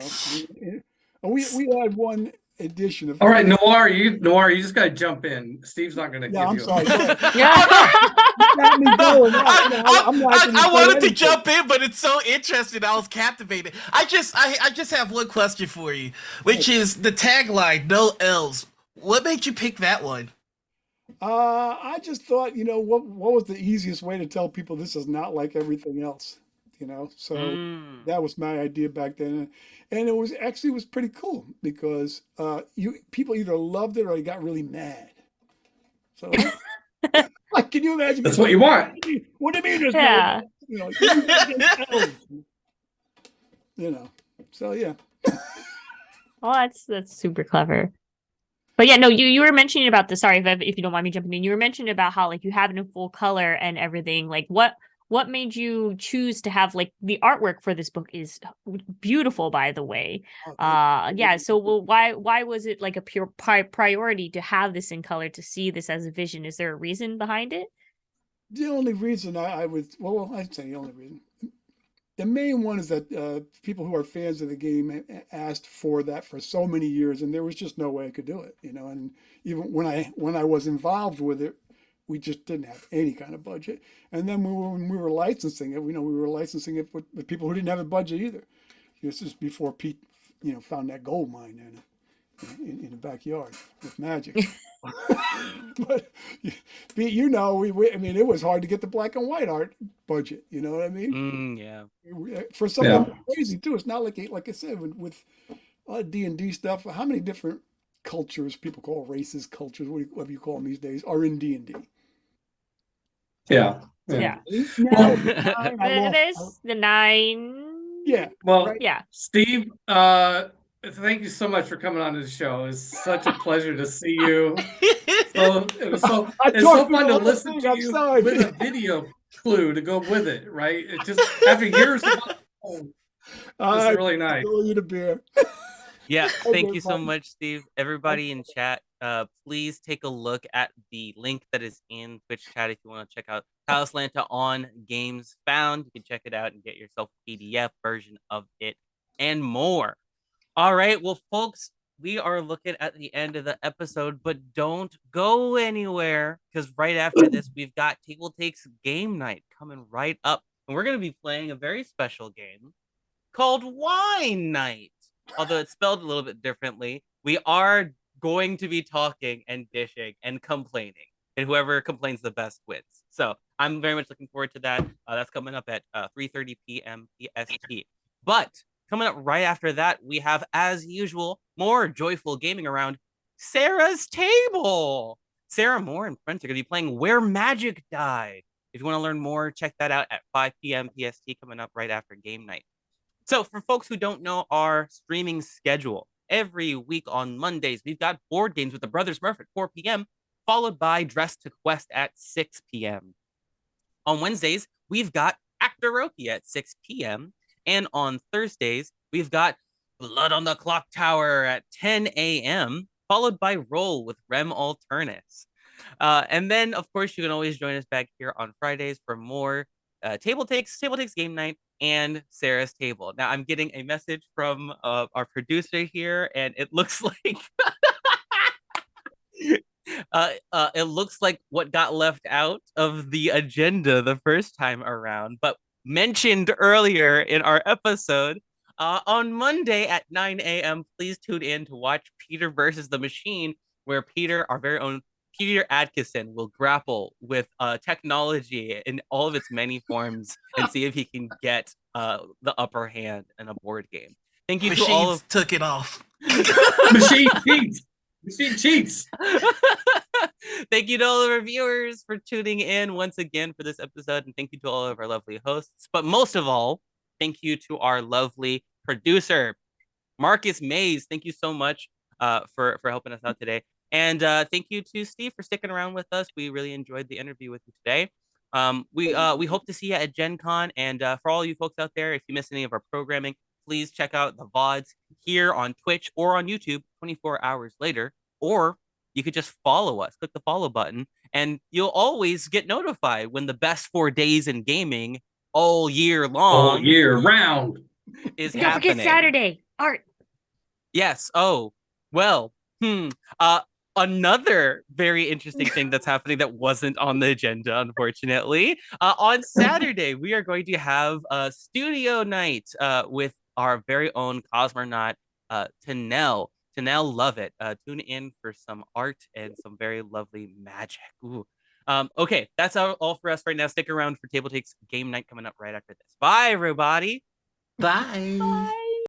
F: We had one edition of
C: All right, Noir, you just gotta jump in. Steve's not gonna
F: yeah,
C: give
F: I'm
C: you
F: sorry.
C: a
F: Go ahead.
B: Yeah.
F: Got me going. I'm not gonna
D: I
F: say
D: wanted to
F: anything.
D: jump in, but it's so interesting. I was captivated. I just have one question for you, which is the tagline, "No L's." What made you pick that one?
F: I just thought, what was the easiest way to tell people this is not like everything else, So that was my idea back then, and it was pretty cool because people either loved it or they got really mad. So like, can you imagine?
C: That's what you want.
F: What do you mean there's
B: Yeah.
F: no, So yeah.
B: Well, that's super clever. But yeah, no, you were mentioning about the sorry if you don't mind me jumping in. You were mentioning about how like you have it in full color and everything. Like what made you choose to have like the artwork for this book is beautiful, by the way. Yeah. So why was it like a pure priority to have this in color, to see this as a vision? Is there a reason behind it?
F: The only reason I'd say the only reason. The main one is that people who are fans of the game asked for that for so many years, and there was just no way I could do it, And even when I was involved with it, we just didn't have any kind of budget. And then when we were licensing it, we were licensing it with people who didn't have a budget either. This is before Pete, found that gold mine in the backyard with magic. But Pete, I mean, it was hard to get the black and white art budget. You know what I mean?
A: Yeah.
F: For something crazy too. It's not like I said with D&D stuff. How many different cultures, people call races, cultures, whatever you call them these days, are in D&D?
C: Yeah.
B: Yeah.
C: Well,
B: There's the 9.
F: Yeah.
C: Well,
F: right?
B: Yeah.
C: Steve, thank you so much for coming on this show. It's such a pleasure to see you. It's so fun to listen to you with a video clue to go with it, right? It just after years of it's really nice.
F: You the beer.
A: Yeah, thank you so much, Steve. Everybody in chat, please take a look at the link that is in Twitch chat if you want to check out Talislanta on Games Found. You can check it out and get yourself a PDF version of it and more. All right, well, folks, we are looking at the end of the episode, but don't go anywhere because right after this, we've got TableTakes Game Night coming right up. And we're going to be playing a very special game called Wine Night. Although it's spelled a little bit differently, we are going to be talking and dishing and complaining, and whoever complains the best wins. So I'm very much looking forward to that. That's coming up at 3:30 p.m. PST. But coming up right after that, we have, as usual, more joyful gaming around Sarah's Table. Sarah Moore and friends are going to be playing Where Magic Died. If you want to learn more, check that out at 5 p.m. PST coming up right after game night. So for folks who don't know our streaming schedule, every week on Mondays, we've got board games with the Brothers Murph at 4 p.m., followed by Dress to Quest at 6 p.m. On Wednesdays, we've got Actoroki at 6 p.m. And on Thursdays, we've got Blood on the Clock Tower at 10 a.m., followed by Roll with Rem Alternus. And then, of course, you can always join us back here on Fridays for more TableTakes Game Night, and Sarah's Table. Now, I'm getting a message from our producer here, and it looks like it looks like what got left out of the agenda the first time around, but mentioned earlier in our episode. On Monday at 9 a.m., please tune in to watch Peter versus the Machine, where Peter, our very own Peter Adkison, will grapple with technology in all of its many forms and see if he can get the upper hand in a board game. Thank you
D: Machines
A: to all of
D: took it off.
C: Machine cheats. Machine cheats.
A: Thank you to all of our viewers for tuning in once again for this episode, and thank you to all of our lovely hosts. But most of all, thank you to our lovely producer, Marcus Mays. Thank you so much for helping us out today. And thank you to Steve for sticking around with us. We really enjoyed the interview with you today. We hope to see you at Gen Con. And for all you folks out there, if you missed any of our programming, please check out the VODs here on Twitch or on YouTube 24 hours later. Or you could just follow us, click the follow button, and you'll always get notified when the best 4 days in gaming all year
C: All
A: long
C: year round.
A: is
B: Don't forget
A: happening.
B: Saturday. Art.
A: Yes. Oh, well, uh, another very interesting thing that's happening that wasn't on the agenda, unfortunately. On Saturday, we are going to have a studio night with our very own cosmonaut, Tanel. Tanel, love it. Tune in for some art and some very lovely magic. Ooh. Okay, that's all for us right now. Stick around for Table Takes game night coming up right after this. Bye, everybody.
D: Bye.
B: Bye.